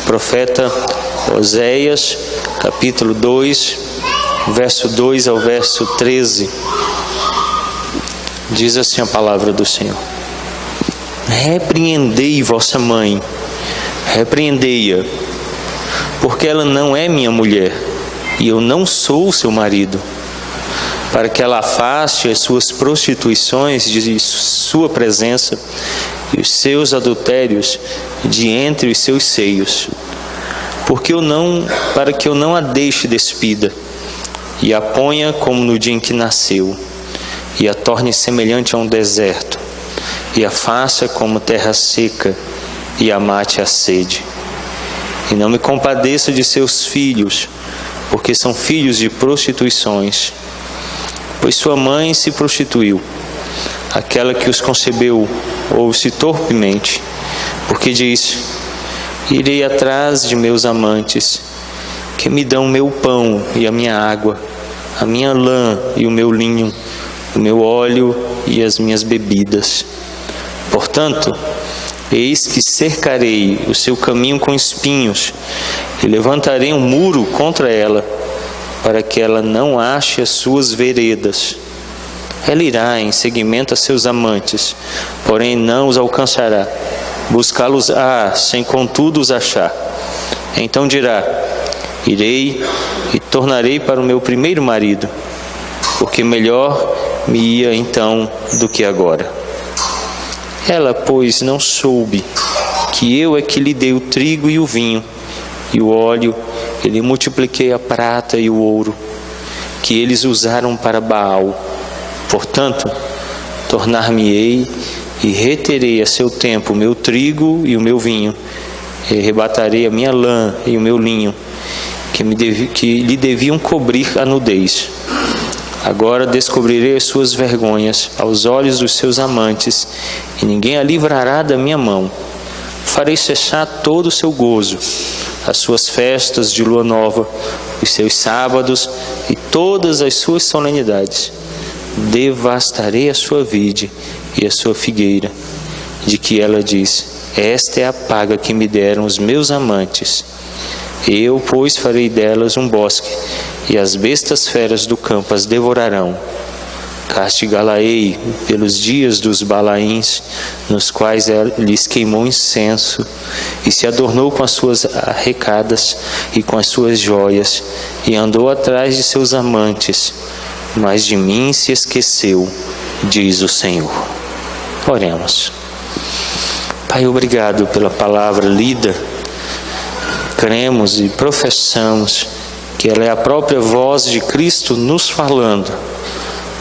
profeta Oséias, capítulo 2, verso 2 ao verso 13. Diz assim a palavra do Senhor: repreendei vossa mãe, repreendei-a, porque ela não é minha mulher, e eu não sou seu marido, para que ela afaste as suas prostituições de sua presença e os seus adultérios de entre os seus seios, para que eu não a deixe despida, e a ponha como no dia em que nasceu, e a torne semelhante a um deserto, e a faça como terra seca, e a mate a sede. E não me compadeça de seus filhos, porque são filhos de prostituições, pois sua mãe se prostituiu, aquela que os concebeu ouve-se torpemente, porque diz: irei atrás de meus amantes, que me dão meu pão e a minha água, a minha lã e o meu linho, o meu óleo e as minhas bebidas. Portanto, eis que cercarei o seu caminho com espinhos, e levantarei um muro contra ela, para que ela não ache as suas veredas. Ela irá em seguimento a seus amantes, porém não os alcançará. Buscá-los-á, sem contudo os achar. Então dirá: irei e tornarei para o meu primeiro marido, porque melhor me ia então do que agora. Ela, pois, não soube que eu é que lhe dei o trigo e o vinho, e o óleo, e lhe multipliquei a prata e o ouro, que eles usaram para Baal. Portanto, tornar-me-ei e reterei a seu tempo o meu trigo e o meu vinho, e arrebatarei a minha lã e o meu linho, que lhe deviam cobrir a nudez. Agora descobrirei as suas vergonhas aos olhos dos seus amantes, e ninguém a livrará da minha mão. Farei cessar todo o seu gozo, as suas festas de lua nova, os seus sábados e todas as suas solenidades. Devastarei a sua vide e a sua figueira, de que ela diz: esta é a paga que me deram os meus amantes. Eu, pois, farei delas um bosque, e as bestas feras do campo as devorarão. Castigá-la-ei pelos dias dos Balaíns, nos quais lhes queimou incenso, e se adornou com as suas arrecadas e com as suas joias, e andou atrás de seus amantes, mas de mim se esqueceu, diz o Senhor. Oremos. Pai, obrigado pela palavra lida. Cremos e professamos que ela é a própria voz de Cristo nos falando.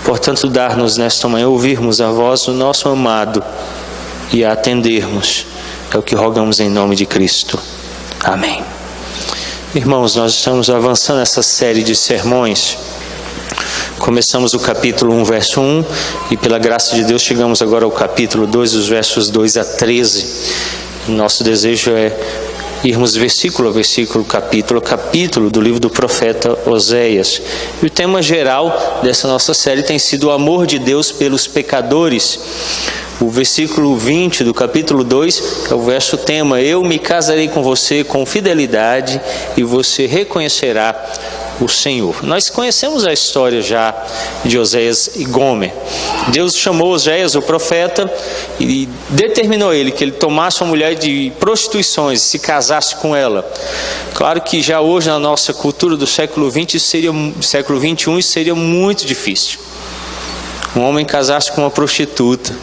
Portanto, dar-nos nesta manhã ouvirmos a voz do nosso amado e a atendermos. É o que rogamos em nome de Cristo. Amém. Irmãos, nós estamos avançando essa série de sermões. Começamos o capítulo 1, verso 1, e pela graça de Deus chegamos agora ao capítulo 2, os versos 2 a 13. Nosso desejo é irmos versículo a versículo, capítulo a capítulo do livro do profeta Oséias. E o tema geral dessa nossa série tem sido o amor de Deus pelos pecadores. O versículo 20 do capítulo 2 é o verso tema: eu me casarei com você com fidelidade e você reconhecerá o Senhor. Nós conhecemos a história já de Oséias e Gomer. Deus chamou Oséias, o profeta, e determinou ele que ele tomasse uma mulher de prostituições e se casasse com ela. Claro que já hoje na nossa cultura do século XX, século XXI, isso seria muito difícil. Um homem casasse com uma prostituta.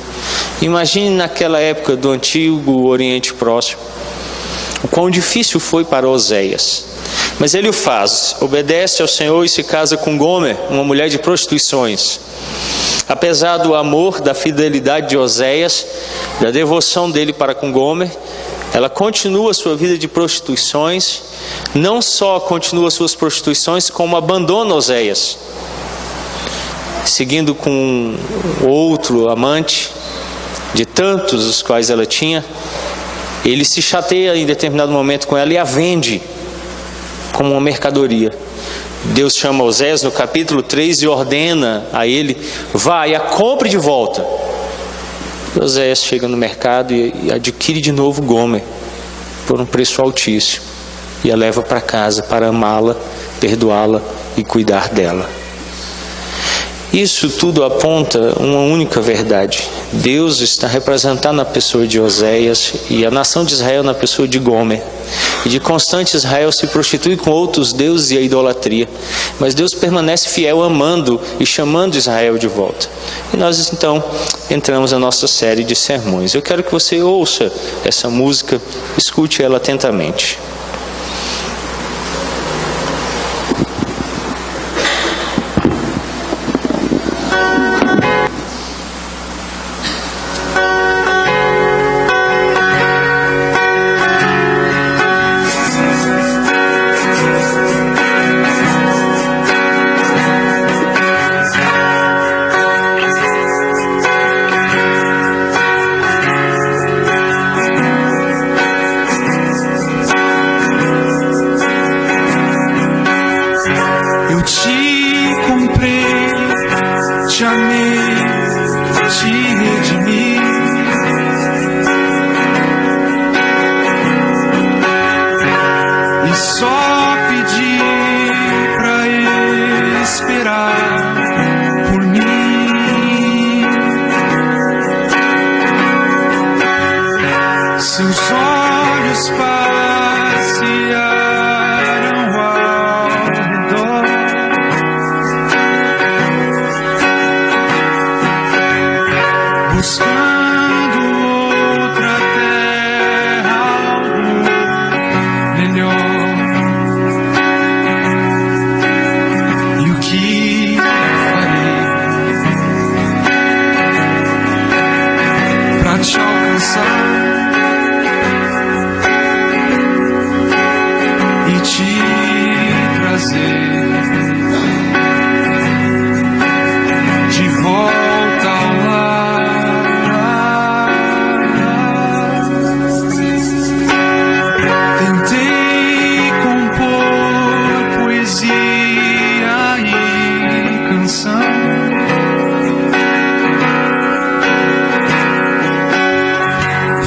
Imagine naquela época do antigo Oriente Próximo, o quão difícil foi para Oséias. Mas ele o faz, obedece ao Senhor e se casa com Gomer, uma mulher de prostituições. Apesar do amor, da fidelidade de Oséias, da devoção dele para com Gomer, ela continua sua vida de prostituições. Não só continua suas prostituições, como abandona Oséias, seguindo com outro amante, de tantos os quais ela tinha. Ele se chateia em determinado momento com ela e a vende como uma mercadoria. Deus chama Oséias no capítulo 3 e ordena a ele: vá e a compre de volta. Oséias chega no mercado e adquire de novo Gomer por um preço altíssimo. e a leva para casa para amá-la, perdoá-la e cuidar dela. Isso tudo aponta uma única verdade. Deus está representado na pessoa de Oséias e a nação de Israel na pessoa de Gomer. E de constante Israel se prostitui com outros deuses e a idolatria. Mas Deus permanece fiel, amando e chamando Israel de volta. E nós então entramos na nossa série de sermões. Eu quero que você ouça essa música, escute ela atentamente.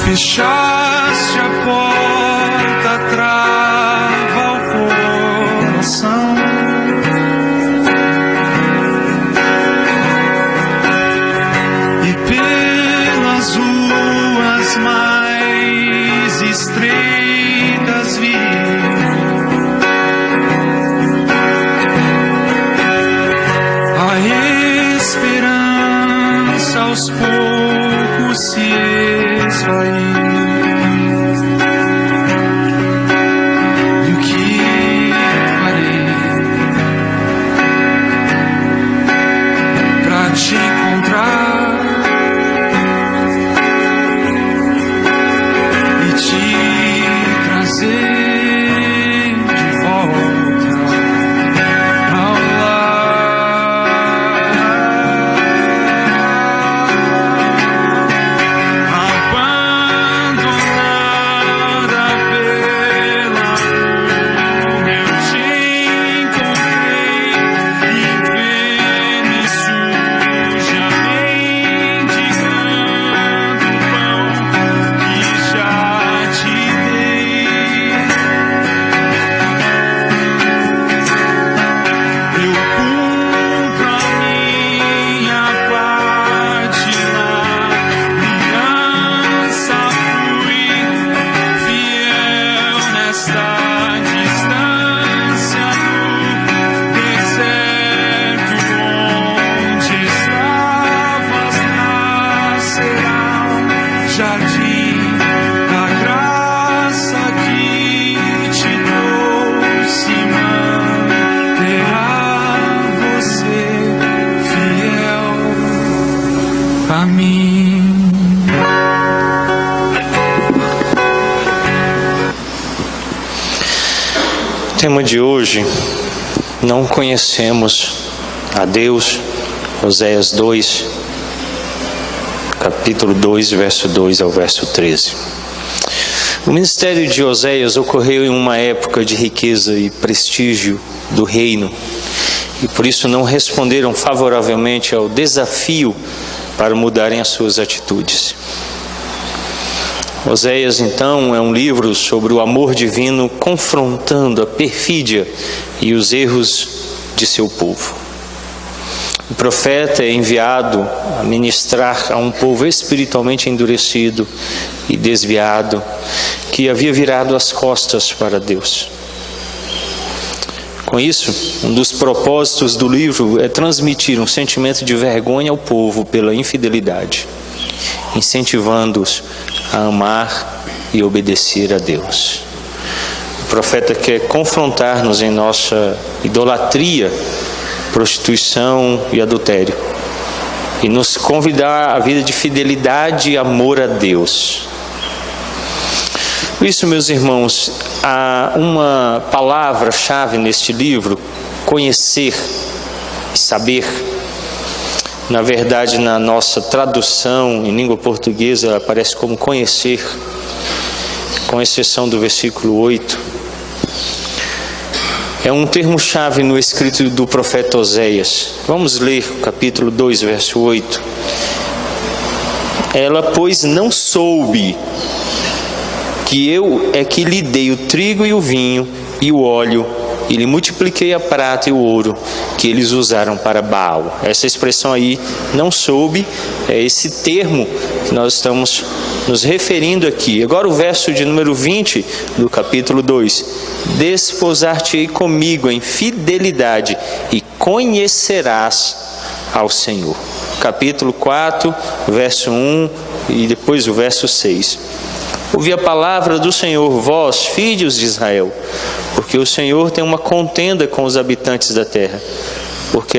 Fechaste a porta, trava o coração. E pelas ruas mais estreitas vi a esperança aos poucos se esvai. O tema de hoje, não conhecemos a Deus, Oséias 2, capítulo 2, verso 2 ao verso 13. O ministério de Oséias ocorreu em uma época de riqueza e prestígio do reino, e por isso não responderam favoravelmente ao desafio para mudarem as suas atitudes. Oséias, então, é um livro sobre o amor divino confrontando a perfídia e os erros de seu povo. O profeta é enviado a ministrar a um povo espiritualmente endurecido e desviado, que havia virado as costas para Deus. Com isso, um dos propósitos do livro é transmitir um sentimento de vergonha ao povo pela infidelidade, incentivando-os a amar e obedecer a Deus. O profeta quer confrontar-nos em nossa idolatria, prostituição e adultério, e nos convidar à vida de fidelidade e amor a Deus. Por isso, meus irmãos, há uma palavra-chave neste livro: conhecer e saber. Na verdade, na nossa tradução em língua portuguesa, ela aparece como conhecer, com exceção do versículo 8. É um termo-chave no escrito do profeta Oséias. Vamos ler o capítulo 2, verso 8. Ela, pois, não soube que eu é que lhe dei o trigo e o vinho e o óleo, e lhe multipliquei a prata e o ouro que eles usaram para Baal. Essa expressão aí, não soube, é esse termo que nós estamos nos referindo aqui. Agora o verso de número 20 do capítulo 2. Desposar-te-ei comigo em fidelidade e conhecerás ao Senhor. Capítulo 4, verso 1 e depois o verso 6. Ouvi a palavra do Senhor, vós, filhos de Israel, porque o Senhor tem uma contenda com os habitantes da terra, porque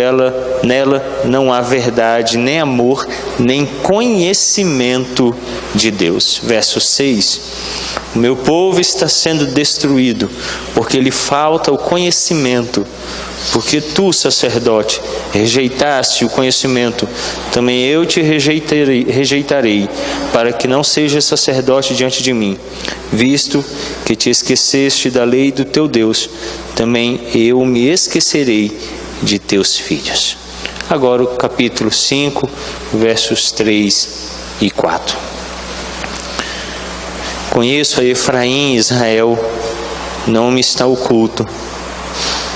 nela não há verdade, nem amor, nem conhecimento de Deus. Verso 6. O meu povo está sendo destruído, porque lhe falta o conhecimento. Porque tu, sacerdote, rejeitaste o conhecimento, também eu te rejeitarei, para que não sejas sacerdote diante de mim. Visto que te esqueceste da lei do teu Deus, também eu me esquecerei de teus filhos. Agora o capítulo 5, versos 3 e 4. Conheço a Efraim e Israel, não me está oculto.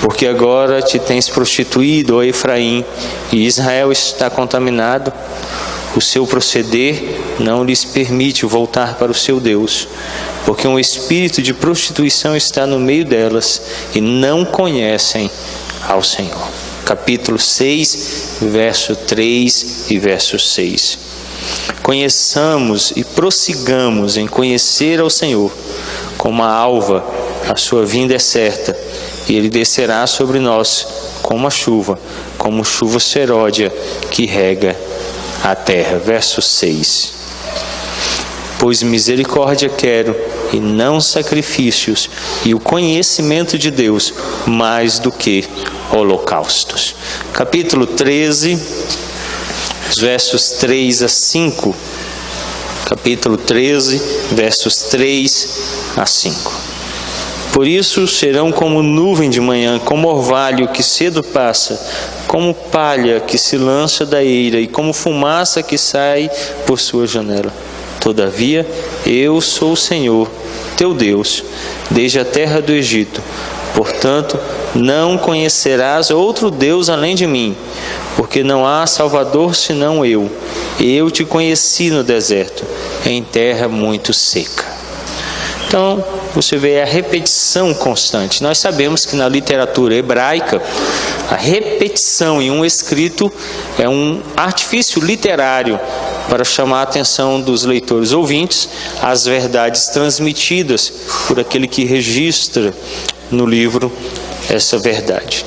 Porque agora te tens prostituído, ó Efraim, e Israel está contaminado. O seu proceder não lhes permite voltar para o seu Deus, porque um espírito de prostituição está no meio delas, e não conhecem ao Senhor. Capítulo 6, verso 3 e verso 6. Conheçamos e prossigamos em conhecer ao Senhor, como a alva, a sua vinda é certa, e Ele descerá sobre nós como a chuva, como chuva seródia que rega a terra. Verso 6. Pois misericórdia quero, e não sacrifícios, e o conhecimento de Deus, mais do que holocaustos. Capítulo 13, versos 3 a 5. Capítulo 13, versos 3 a 5. Por isso serão como nuvem de manhã, como orvalho que cedo passa, como palha que se lança da eira e como fumaça que sai por sua janela. Todavia, eu sou o Senhor, teu Deus, desde a terra do Egito. Portanto, não conhecerás outro Deus além de mim, porque não há Salvador senão eu. Eu te conheci no deserto, em terra muito seca. Então, você vê a repetição constante. Nós sabemos que na literatura hebraica, a repetição em um escrito é um artifício literário para chamar a atenção dos leitores ouvintes às verdades transmitidas por aquele que registra no livro essa verdade.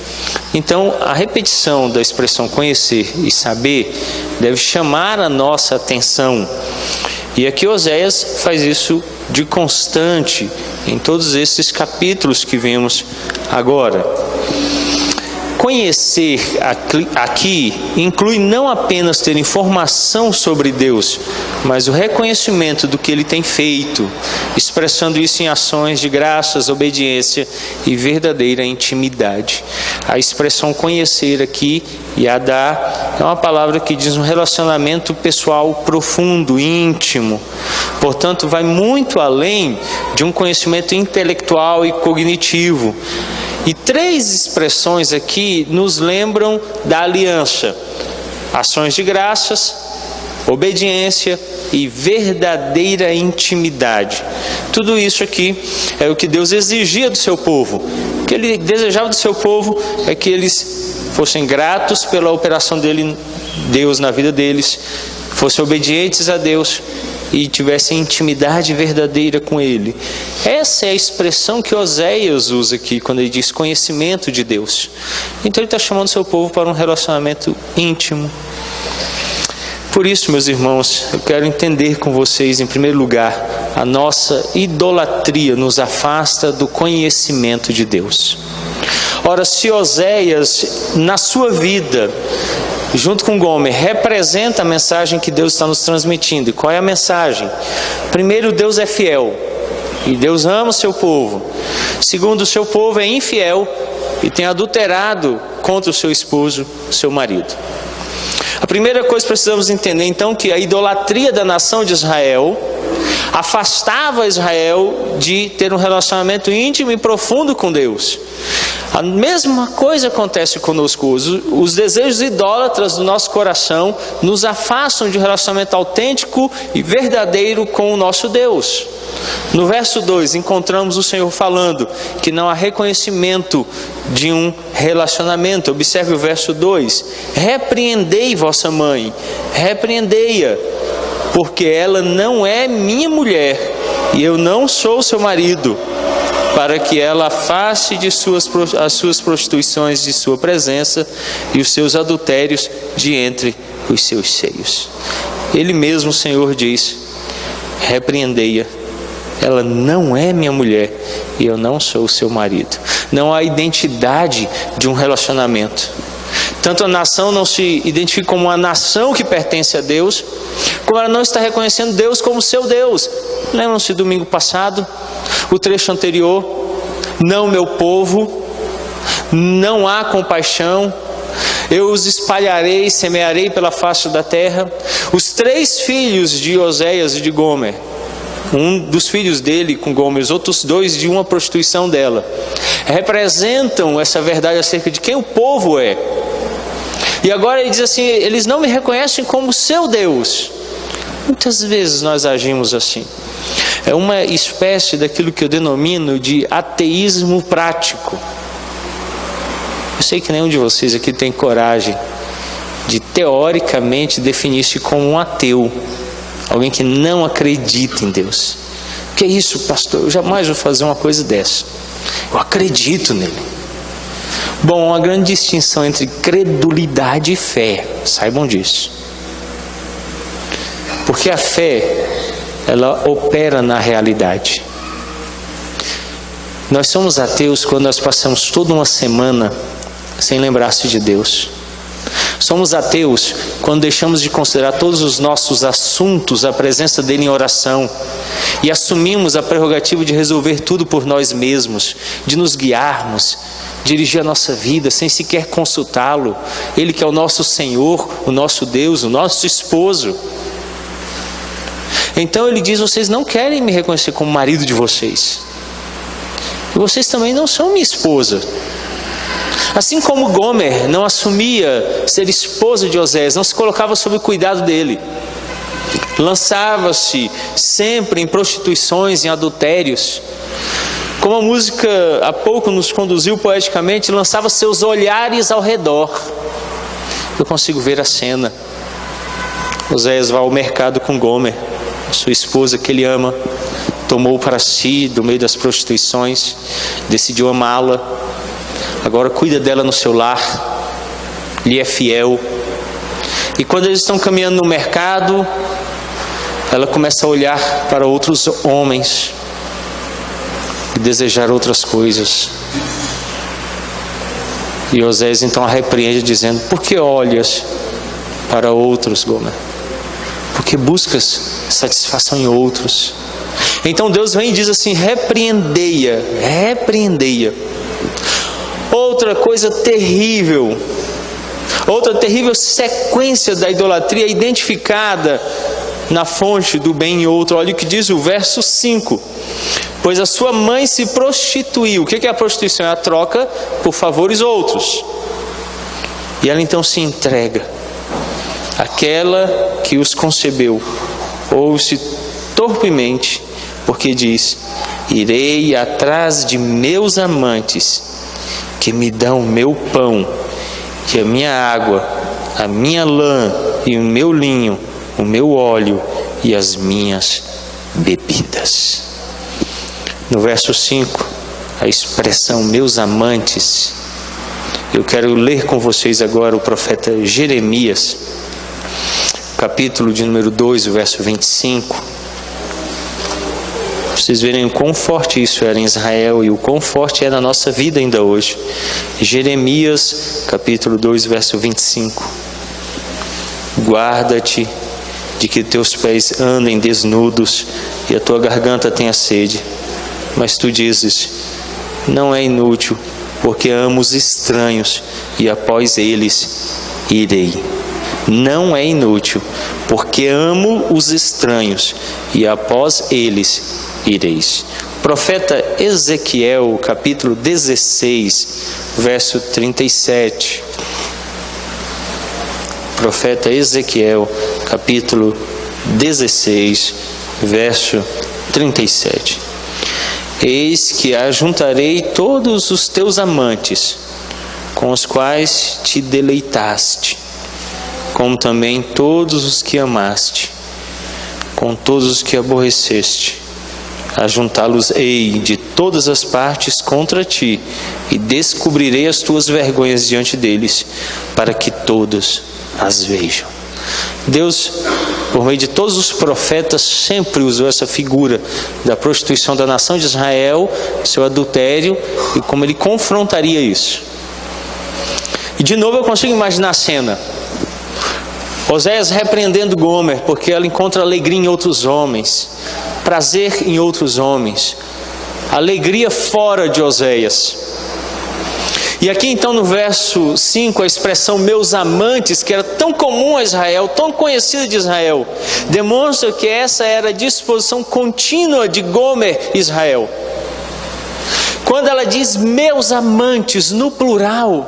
Então, a repetição da expressão conhecer e saber deve chamar a nossa atenção. E aqui Oséias faz isso de constante em todos esses capítulos que vemos agora. Conhecer aqui inclui não apenas ter informação sobre Deus, mas o reconhecimento do que Ele tem feito, expressando isso em ações de graças, obediência e verdadeira intimidade. A expressão conhecer aqui, Yadá, é uma palavra que diz um relacionamento pessoal profundo, íntimo. Portanto, vai muito além de um conhecimento intelectual e cognitivo. E 3 expressões aqui nos lembram da aliança: ações de graças, obediência e verdadeira intimidade. Tudo isso aqui é o que Deus exigia do seu povo. O que Ele desejava do seu povo é que eles fossem gratos pela operação dele, Deus na vida deles, fossem obedientes a Deus e tivessem intimidade verdadeira com Ele. Essa é a expressão que Oséias usa aqui, quando ele diz conhecimento de Deus. Então ele está chamando seu povo para um relacionamento íntimo. Por isso, meus irmãos, eu quero entender com vocês, em primeiro lugar, a nossa idolatria nos afasta do conhecimento de Deus. Ora, se Oséias, na sua vida, junto com Gomer, representa a mensagem que Deus está nos transmitindo. E qual é a mensagem? Primeiro, Deus é fiel e Deus ama o seu povo. Segundo, o seu povo é infiel e tem adulterado contra o seu esposo, o seu marido. A primeira coisa que precisamos entender, então, que a idolatria da nação de Israel afastava Israel de ter um relacionamento íntimo e profundo com Deus. A mesma coisa acontece conosco. Os desejos idólatras do nosso coração nos afastam de um relacionamento autêntico e verdadeiro com o nosso Deus. No verso 2, encontramos o Senhor falando que não há reconhecimento de um relacionamento. Observe o verso 2: repreendei vossa mãe, repreendei-a, porque ela não é minha mulher e eu não sou seu marido, para que ela afaste de as suas prostituições de sua presença e os seus adultérios de entre os seus seios. Ele mesmo, o Senhor, diz: repreendei-a, ela não é minha mulher e eu não sou o seu marido. Não há identidade de um relacionamento. Tanto a nação não se identifica como uma nação que pertence a Deus, como ela não está reconhecendo Deus como seu Deus. Lembram-se domingo passado, o trecho anterior: não meu povo, não há compaixão, eu os espalharei, semearei pela face da terra. Os 3 filhos de Oséias e de Gomer, um dos filhos dele com Gomer, os outros 2 de uma prostituição dela, representam essa verdade acerca de quem o povo é. E agora ele diz assim: eles não me reconhecem como seu Deus. Muitas vezes nós agimos assim. É uma espécie daquilo que eu denomino de ateísmo prático. Eu sei que nenhum de vocês aqui tem coragem de teoricamente definir-se como um ateu, alguém que não acredita em Deus. Que é isso, pastor? Eu jamais vou fazer uma coisa dessa. Eu acredito nele. Bom, uma grande distinção entre credulidade e fé, saibam disso. Porque a fé, ela opera na realidade. Nós somos ateus quando nós passamos toda uma semana sem lembrar-se de Deus. Somos ateus quando deixamos de considerar todos os nossos assuntos, a presença dele em oração, e assumimos a prerrogativa de resolver tudo por nós mesmos, de nos guiarmos, dirigir a nossa vida sem sequer consultá-lo. Ele que é o nosso Senhor, o nosso Deus, o nosso esposo. Então ele diz: vocês não querem me reconhecer como marido de vocês, e vocês também não são minha esposa. Assim como Gomer não assumia ser esposa de Oséias, não se colocava sob o cuidado dele, lançava-se sempre em prostituições, em adultérios. Como a música há pouco nos conduziu poeticamente, lançava seus olhares ao redor. Eu consigo ver a cena. Oséias vai ao mercado com Gomer, sua esposa que ele ama, tomou para si do meio das prostituições, decidiu amá-la, agora cuida dela no seu lar, lhe é fiel. E quando eles estão caminhando no mercado, ela começa a olhar para outros homens e desejar outras coisas. E Oséias então a repreende dizendo: por que olhas para outros, Gomer? Por que buscas satisfação em outros? Então Deus vem e diz assim: repreendei-a, repreendei-a. Outra coisa terrível, outra terrível sequência da idolatria identificada na fonte do bem em outro. Olha o que diz o verso 5: pois a sua mãe se prostituiu. O que é a prostituição? É a troca por favores outros. E ela então se entrega àquela que os concebeu, ou se torpemente, porque diz: irei atrás de meus amantes, que me dão o meu pão, e a minha água, a minha lã e o meu linho, o meu óleo e as minhas bebidas. No verso 5, a expressão meus amantes. Eu quero ler com vocês agora o profeta Jeremias, capítulo de número 2, o verso 25. Pra vocês verem o quão forte isso era em Israel e o quão forte é na nossa vida ainda hoje. Jeremias, capítulo 2, verso 25. Guarda-te de que teus pés andem desnudos e a tua garganta tenha sede. Mas tu dizes: não é inútil, porque amo os estranhos e após eles irei. Não é inútil, porque amo os estranhos e após eles ireis. Profeta Ezequiel, capítulo 16, verso 37. Profeta Ezequiel, capítulo 16, verso 37. Eis que ajuntarei todos os teus amantes, com os quais te deleitaste, como também todos os que amaste, com todos os que aborreceste. Ajuntá-los-ei de todas as partes contra ti, e descobrirei as tuas vergonhas diante deles, para que todos as vejam. Deus, por meio de todos os profetas, sempre usou essa figura da prostituição da nação de Israel, seu adultério, e como ele confrontaria isso. E de novo eu consigo imaginar a cena: Oséias repreendendo Gomer, porque ela encontra alegria em outros homens, prazer em outros homens, alegria fora de Oséias. E aqui então no verso 5, a expressão meus amantes, que era tão comum a Israel, tão conhecida de Israel, demonstra que essa era a disposição contínua de Gomer e Israel. Quando ela diz meus amantes no plural,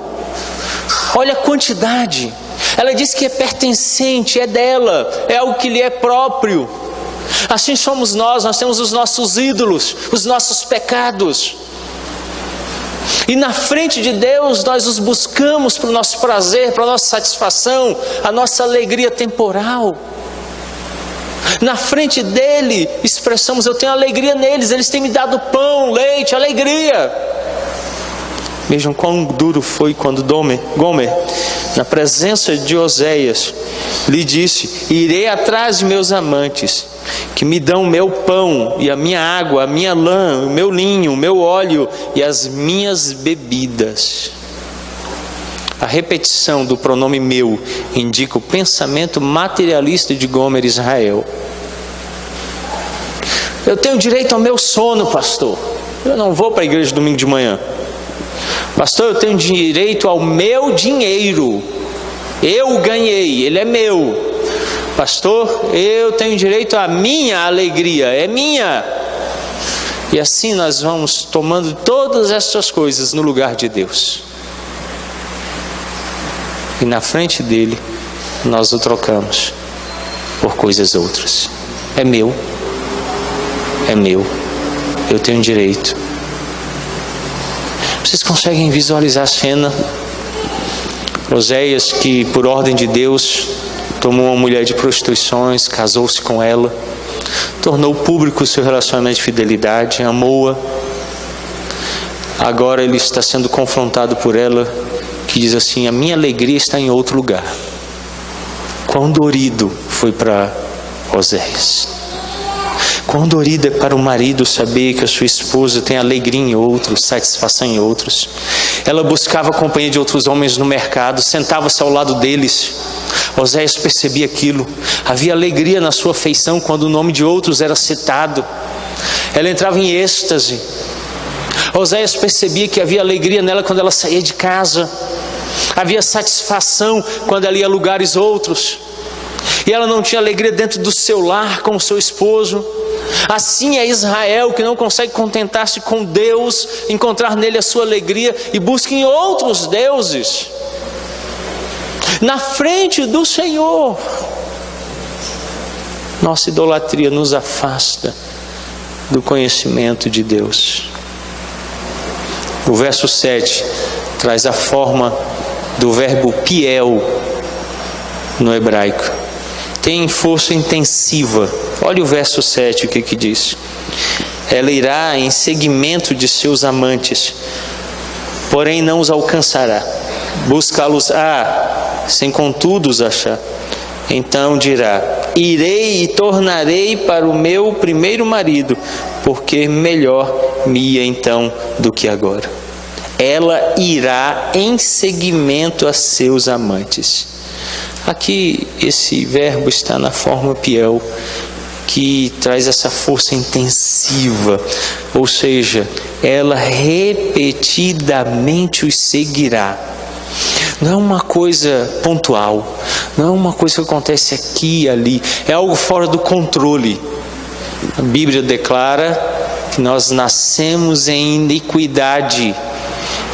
olha a quantidade. Ela diz que é pertencente, é dela, é algo que lhe é próprio. Assim somos nós temos os nossos ídolos, os nossos pecados. E na frente de Deus nós os buscamos para o nosso prazer, para a nossa satisfação, a nossa alegria temporal. Na frente dele expressamos: eu tenho alegria neles, eles têm me dado pão, leite, alegria. Vejam quão duro foi quando Gomer, na presença de Oséias, lhe disse: irei atrás de meus amantes, que me dão o meu pão e a minha água, a minha lã, o meu linho, o meu óleo e as minhas bebidas. A repetição do pronome meu indica o pensamento materialista de Gomer e Israel. Eu tenho direito ao meu sono, pastor. Eu não vou para a igreja domingo de manhã. Pastor, eu tenho direito ao meu dinheiro. Eu o ganhei, ele é meu. Pastor, eu tenho direito à minha alegria, é minha. E assim nós vamos tomando todas essas coisas no lugar de Deus. E na frente dele, nós o trocamos por coisas outras. É meu, eu tenho direito. Vocês conseguem visualizar a cena? Oséias, que por ordem de Deus tomou uma mulher de prostituições, casou-se com ela, tornou público o seu relacionamento de fidelidade, amou-a. Agora ele está sendo confrontado por ela, que diz assim: a minha alegria está em outro lugar. Quão dorido foi para Oséias. Quão dolorido é para o marido saber que a sua esposa tem alegria em outros, satisfação em outros. Ela buscava a companhia de outros homens no mercado, sentava-se ao lado deles. Oséias percebia aquilo. Havia alegria na sua afeição quando o nome de outros era citado. Ela entrava em êxtase. Oséias percebia que havia alegria nela quando ela saía de casa. Havia satisfação quando ela ia a lugares outros. E ela não tinha alegria dentro do seu lar com o seu esposo. Assim é Israel, que não consegue contentar-se com Deus, encontrar nele a sua alegria e busca em outros deuses, na frente do Senhor. Nossa idolatria nos afasta do conhecimento de Deus. O verso 7 traz a forma do verbo piel no hebraico. Tem força intensiva. Olha o verso 7, o que diz. Ela irá em seguimento de seus amantes, porém não os alcançará. Buscá-los sem contudo os achar. Então dirá: irei e tornarei para o meu primeiro marido, porque melhor me ia então do que agora. Ela irá em seguimento a seus amantes. Aqui esse verbo está na forma piel, que traz essa força intensiva, ou seja, ela repetidamente os seguirá. Não é uma coisa pontual, não é uma coisa que acontece aqui e ali, é algo fora do controle. A Bíblia declara que nós nascemos em iniquidade,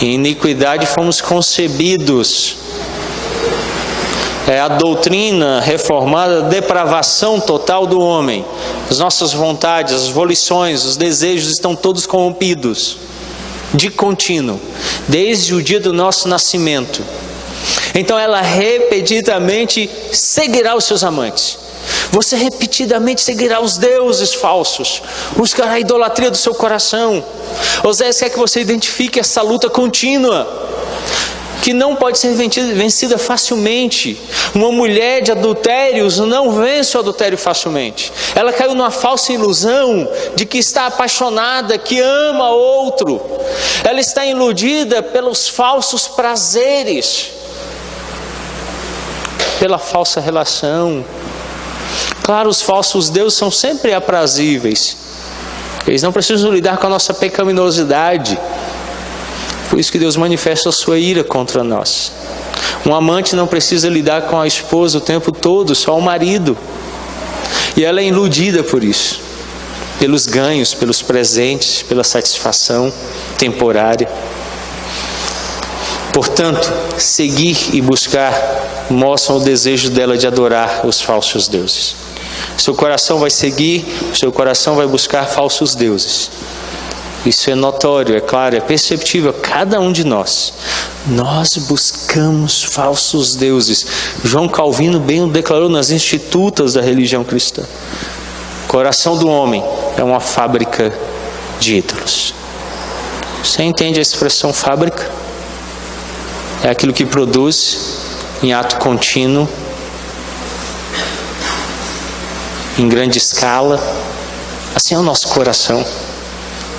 em iniquidade fomos concebidos. É a doutrina reformada, a depravação total do homem. As nossas vontades, as volições, os desejos estão todos corrompidos, de contínuo, desde o dia do nosso nascimento. Então ela repetidamente seguirá os seus amantes. Você repetidamente seguirá os deuses falsos, buscará a idolatria do seu coração. Oséias quer que você identifique essa luta contínua, que não pode ser vencida facilmente. Uma mulher de adultérios não vence o adultério facilmente. Ela caiu numa falsa ilusão de que está apaixonada, que ama outro. Ela está iludida pelos falsos prazeres, pela falsa relação. Claro, os falsos deuses são sempre aprazíveis. Eles não precisam lidar com a nossa pecaminosidade. Por isso que Deus manifesta a sua ira contra nós. Um amante não precisa lidar com a esposa o tempo todo, só o marido. E ela é iludida por isso, pelos ganhos, pelos presentes, pela satisfação temporária. Portanto, seguir e buscar mostram o desejo dela de adorar os falsos deuses. Seu coração vai seguir, seu coração vai buscar falsos deuses. Isso é notório, é claro, é perceptível a cada um de nós. Nós buscamos falsos deuses. João Calvino bem o declarou nas Institutas da religião cristã. O coração do homem é uma fábrica de ídolos. Você entende a expressão fábrica? É aquilo que produz em ato contínuo, em grande escala. Assim é o nosso coração.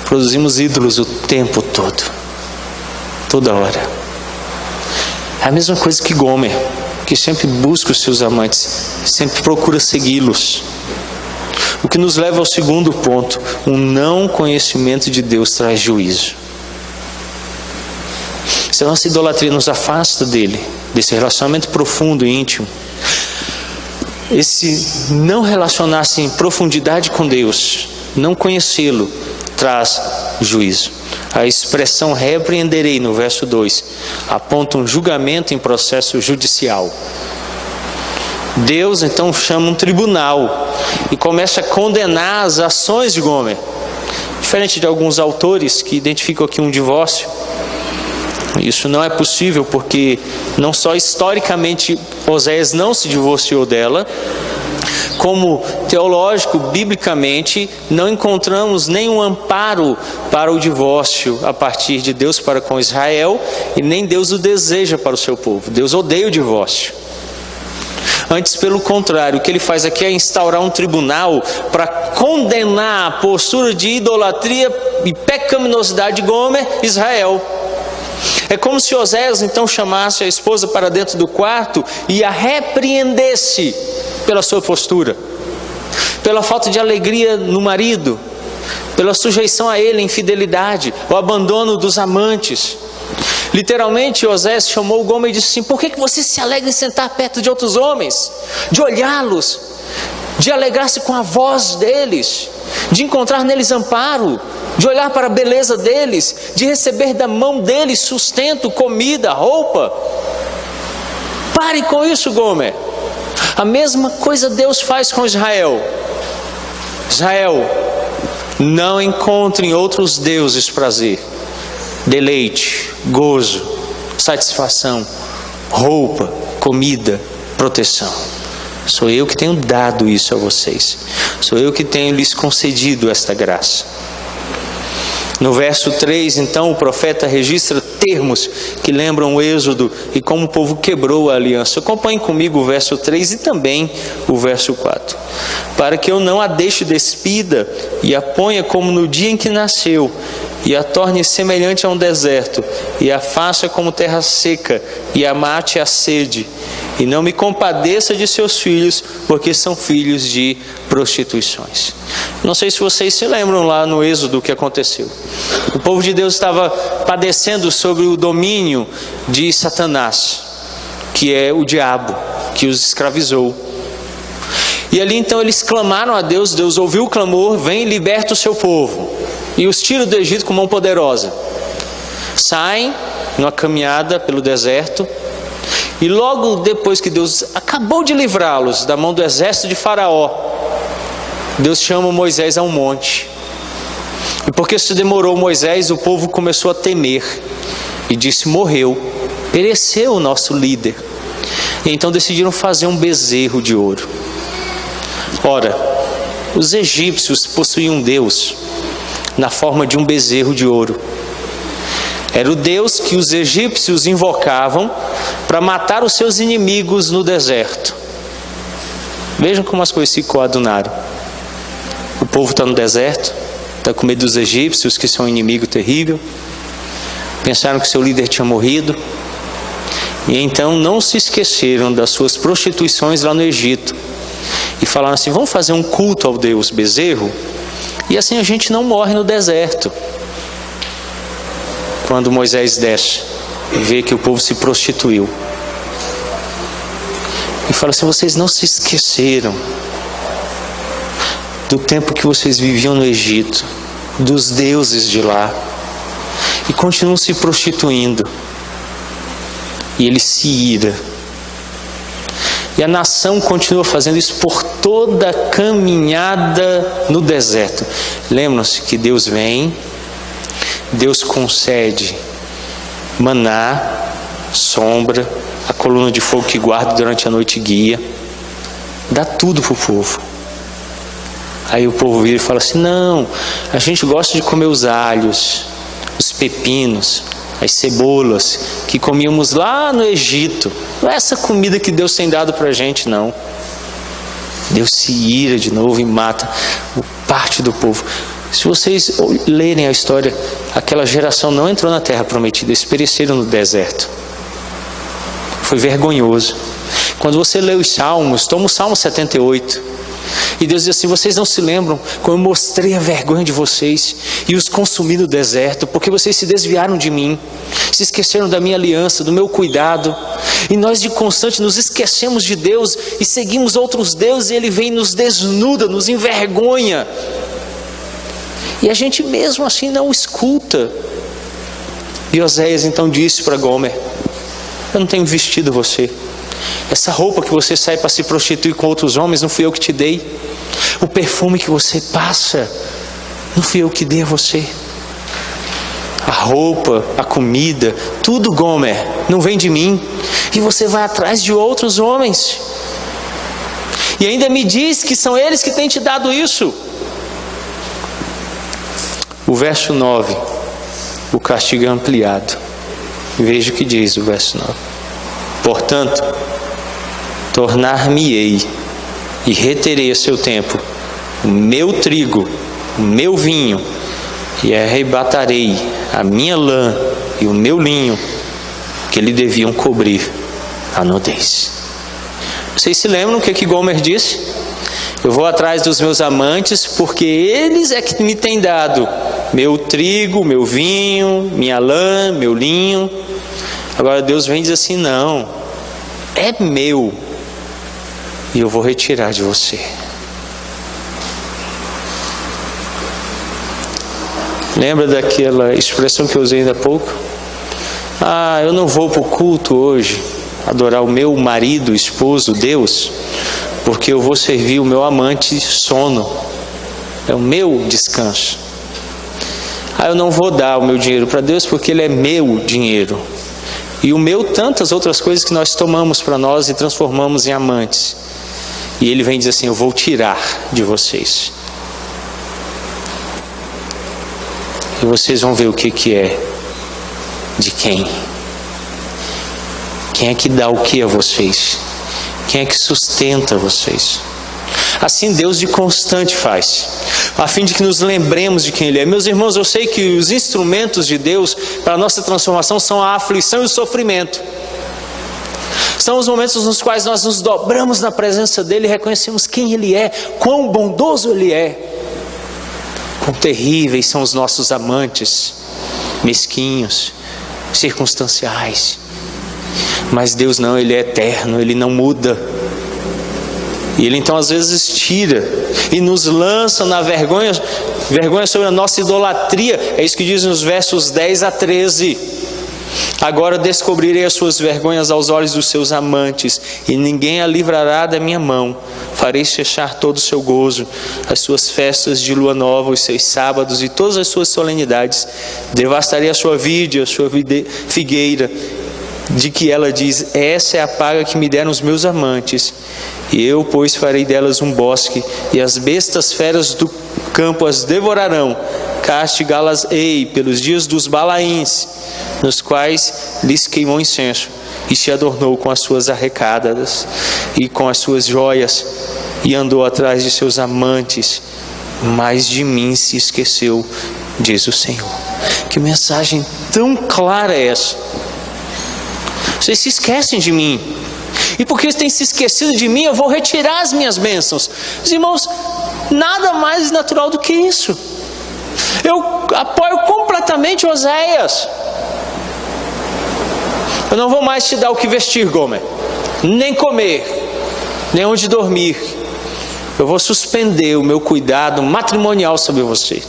Produzimos ídolos o tempo todo, toda hora. É a mesma coisa que Gomer, que sempre busca os seus amantes, sempre procura segui-los. O que nos leva ao segundo ponto: um não conhecimento de Deus traz juízo. Se a nossa idolatria nos afasta dele, desse relacionamento profundo e íntimo, esse não relacionar-se em profundidade com Deus, não conhecê-lo, traz juízo. A expressão repreenderei no verso 2 aponta um julgamento em processo judicial. Deus então chama um tribunal e começa a condenar as ações de Gomer. Diferente de alguns autores que identificam aqui um divórcio, isso não é possível, porque não só historicamente Oséias não se divorciou dela, como teológico, biblicamente, não encontramos nenhum amparo para o divórcio a partir de Deus para com Israel, e nem Deus o deseja para o seu povo. Deus odeia o divórcio. Antes, pelo contrário, o que ele faz aqui é instaurar um tribunal para condenar a postura de idolatria e pecaminosidade de Gomer, Israel. É como se Oséias então chamasse a esposa para dentro do quarto e a repreendesse pela sua postura, pela falta de alegria no marido, pela sujeição a ele, infidelidade, o abandono dos amantes. Literalmente, Oséias chamou Gomer e disse assim: por que você se alegra em sentar perto de outros homens, de olhá-los, de alegrar-se com a voz deles, de encontrar neles amparo, de olhar para a beleza deles, de receber da mão deles sustento, comida, roupa? Pare com isso, Gomer. A mesma coisa Deus faz com Israel. Israel, não encontre em outros deuses prazer, deleite, gozo, satisfação, roupa, comida, proteção. Sou eu que tenho dado isso a vocês. Sou eu que tenho lhes concedido esta graça. No verso 3, então, o profeta registra termos que lembram o Êxodo e como o povo quebrou a aliança. Acompanhe comigo o verso 3 e também o verso 4. Para que eu não a deixe despida e a ponha como no dia em que nasceu, e a torne semelhante a um deserto, e a faça como terra seca, e a mate a sede, e não me compadeça de seus filhos, porque são filhos de prostituições. Não sei se vocês se lembram lá no Êxodo o que aconteceu. O povo de Deus estava padecendo sobre o domínio de Satanás, que é o diabo, que os escravizou. E ali então eles clamaram a Deus, Deus ouviu o clamor: vem e liberta o seu povo. E os tira do Egito com mão poderosa. Saem numa caminhada pelo deserto, e logo depois que Deus acabou de livrá-los da mão do exército de Faraó, Deus chama Moisés a um monte. E porque se demorou Moisés, o povo começou a temer e disse: morreu, pereceu o nosso líder. E então decidiram fazer um bezerro de ouro. Ora, os egípcios possuíam um Deus na forma de um bezerro de ouro. Era o Deus que os egípcios invocavam para matar os seus inimigos no deserto. Vejam como as coisas se coadunaram. O povo está no deserto, está com medo dos egípcios, que são um inimigo terrível. Pensaram que seu líder tinha morrido. E então não se esqueceram das suas prostituições lá no Egito. E falaram assim: vamos fazer um culto ao Deus bezerro, e assim a gente não morre no deserto. Quando Moisés desce e vê que o povo se prostituiu, e fala assim: vocês não se esqueceram do tempo que vocês viviam no Egito, dos deuses de lá, e continuam se prostituindo. E ele se ira. E a nação continua fazendo isso por toda a caminhada no deserto. Lembram-se que Deus vem, Deus concede maná, sombra, a coluna de fogo que guarda durante a noite e guia, dá tudo para o povo. Aí o povo vira e fala assim: não, a gente gosta de comer os alhos, os pepinos, as cebolas que comíamos lá no Egito. Não é essa comida que Deus tem dado para a gente, não. Deus se ira de novo e mata parte do povo. Se vocês lerem a história, aquela geração não entrou na terra prometida, eles pereceram no deserto. Foi vergonhoso. Quando você lê os Salmos, toma o Salmo 78. E Deus diz assim: vocês não se lembram como eu mostrei a vergonha de vocês e os consumi no deserto, porque vocês se desviaram de mim, se esqueceram da minha aliança, do meu cuidado. E nós de constante nos esquecemos de Deus e seguimos outros deuses, e Ele vem e nos desnuda, nos envergonha. E a gente mesmo assim não escuta. E Oséias então disse para Gomer: eu não tenho vestido você. Essa roupa que você sai para se prostituir com outros homens, não fui eu que te dei. O perfume que você passa, não fui eu que dei a você. A roupa, a comida, tudo, Gomer, não vem de mim. E você vai atrás de outros homens. E ainda me diz que são eles que têm te dado isso. O verso 9, o castigo é ampliado. Veja o que diz o verso 9. Portanto, tornar-me-ei e reterei a seu tempo o meu trigo, o meu vinho, e arrebatarei a minha lã e o meu linho, que lhe deviam cobrir a nudez. Vocês se lembram o que Gomer disse? Eu vou atrás dos meus amantes, porque eles é que me têm dado meu trigo, meu vinho, minha lã, meu linho. Agora Deus vem e diz assim: não, é meu, e eu vou retirar de você. Lembra daquela expressão que eu usei ainda há pouco? Ah, eu não vou para o culto hoje adorar o meu marido, esposo, Deus, porque eu vou servir o meu amante sono. É o meu descanso. Ah, eu não vou dar o meu dinheiro para Deus porque ele é meu dinheiro. E o meu, tantas outras coisas que nós tomamos para nós e transformamos em amantes. E ele vem dizer assim: eu vou tirar de vocês. E vocês vão ver o que é de quem. Quem é que dá o que a vocês? Quem é que sustenta vocês? Assim Deus de constante faz, a fim de que nos lembremos de quem Ele é. Meus irmãos, eu sei que os instrumentos de Deus para a nossa transformação são a aflição e o sofrimento. São os momentos nos quais nós nos dobramos na presença dEle e reconhecemos quem Ele é, quão bondoso Ele é. Quão terríveis são os nossos amantes, mesquinhos, circunstanciais. Mas Deus não, Ele é eterno, Ele não muda. E Ele então às vezes tira e nos lança na vergonha sobre a nossa idolatria. É isso que diz nos versos 10 a 13. Agora descobrirei as suas vergonhas aos olhos dos seus amantes, e ninguém a livrará da minha mão. Farei cessar todo o seu gozo, as suas festas de lua nova, os seus sábados e todas as suas solenidades. Devastarei a sua vide, a sua figueira, de que ela diz: essa é a paga que me deram os meus amantes. E eu, pois, farei delas um bosque, e as bestas feras do campo as devorarão. Castigá-las-ei pelos dias dos Balaíns, nos quais lhes queimou incenso, e se adornou com as suas arrecadas e com as suas joias, e andou atrás de seus amantes, mas de mim se esqueceu, diz o Senhor. Que mensagem tão clara é essa? Vocês se esquecem de mim, e porque eles têm se esquecido de mim, eu vou retirar as minhas bênçãos. Os irmãos, nada mais natural do que isso. Eu apoio completamente Oséias. Eu não vou mais te dar o que vestir, Gomer, nem comer, nem onde dormir. Eu vou suspender o meu cuidado matrimonial sobre você.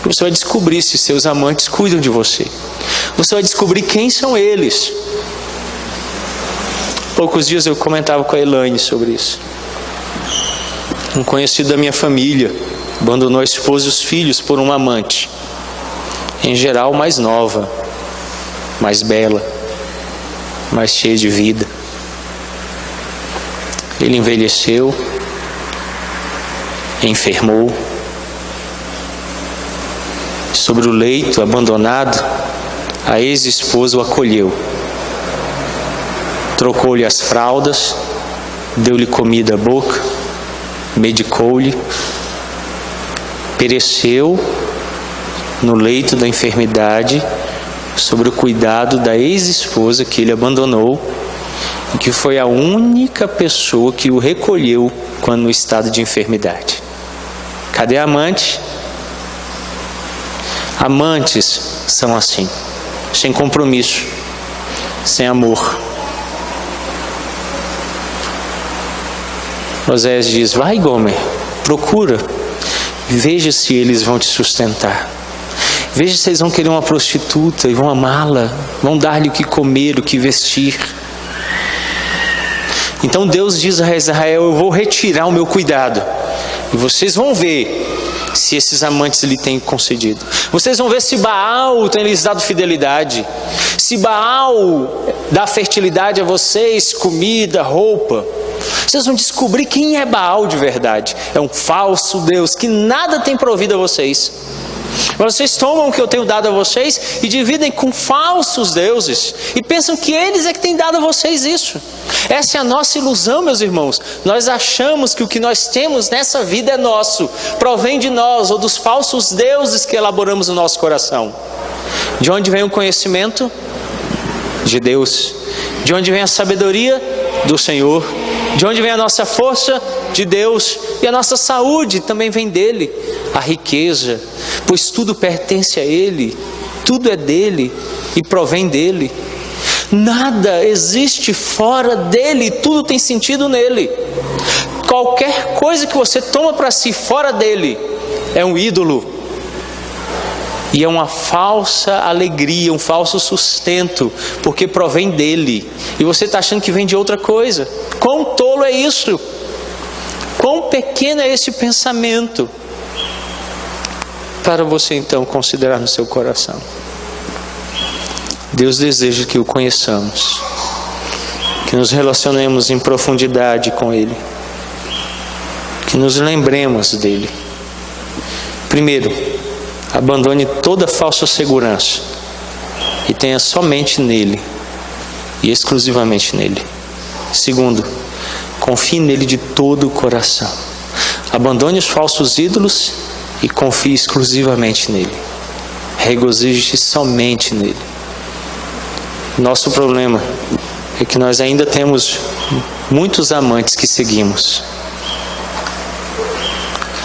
Você vai descobrir se seus amantes cuidam de você. Você vai descobrir quem são eles. Poucos dias eu comentava com a Elaine sobre isso. Um conhecido da minha família abandonou a esposa e os filhos por um amante, em geral mais nova, mais bela, mais cheia de vida. Ele envelheceu, enfermou. Sobre o leito, abandonado, a ex-esposa o acolheu. Trocou-lhe as fraldas, deu-lhe comida à boca, medicou-lhe. Pereceu no leito da enfermidade, sobre o cuidado da ex-esposa que ele abandonou, e que foi a única pessoa que o recolheu quando no estado de enfermidade. Cadê a amante? Amantes são assim, sem compromisso, sem amor. Oséias diz: vai, Gomer, procura, veja se eles vão te sustentar. Veja se eles vão querer uma prostituta e vão amá-la, vão dar-lhe o que comer, o que vestir. Então Deus diz a Israel: eu vou retirar o meu cuidado, e vocês vão ver se esses amantes lhe têm concedido. Vocês vão ver se Baal tem lhes dado fidelidade, se Baal dá fertilidade a vocês, comida, roupa. Vocês vão descobrir quem é Baal de verdade. É um falso Deus que nada tem provido a vocês. Vocês tomam o que eu tenho dado a vocês e dividem com falsos deuses e pensam que eles é que têm dado a vocês isso. Essa é a nossa ilusão, meus irmãos. Nós achamos que o que nós temos nessa vida é nosso, provém de nós ou dos falsos deuses que elaboramos no nosso coração. De onde vem o conhecimento? De Deus. De onde vem a sabedoria? Do Senhor. De onde vem a nossa força? De Deus. E a nossa saúde também vem dele. A riqueza, pois tudo pertence a ele, tudo é dele e provém dele. Nada existe fora dele, tudo tem sentido nele. Qualquer coisa que você toma para si fora dele é um ídolo. E é uma falsa alegria, um falso sustento, porque provém dele. E você está achando que vem de outra coisa. Quão tolo é isso? Quão pequeno é esse pensamento? Para você então considerar no seu coração. Deus deseja que o conheçamos, que nos relacionemos em profundidade com Ele, que nos lembremos dele. Primeiro, abandone toda falsa segurança e tenha somente nele e exclusivamente nele. Segundo, confie nele de todo o coração. Abandone os falsos ídolos e confie exclusivamente nele. Regozije-se somente nele. Nosso problema é que nós ainda temos muitos amantes que seguimos.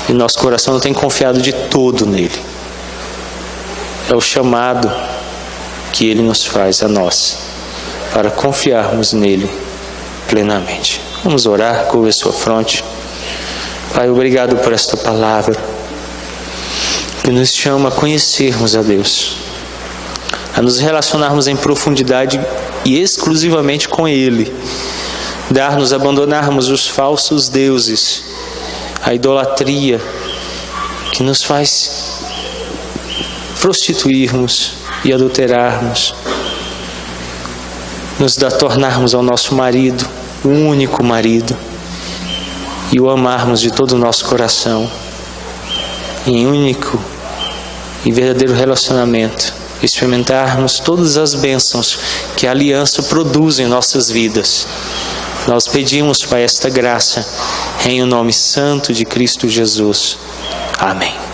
E nosso coração não tem confiado de todo nele. É o chamado que ele nos faz a nós, para confiarmos nele plenamente. Vamos orar, curva a sua fronte. Pai, obrigado por esta palavra, que nos chama a conhecermos a Deus, a nos relacionarmos em profundidade e exclusivamente com Ele, dar-nos, abandonarmos os falsos deuses, a idolatria que nos faz prostituirmos e adulterarmos, nos tornarmos ao nosso marido, o único marido, e o amarmos de todo o nosso coração, em único e verdadeiro relacionamento, experimentarmos todas as bênçãos que a aliança produz em nossas vidas. Nós pedimos, Pai, esta graça, em o nome santo de Cristo Jesus. Amém.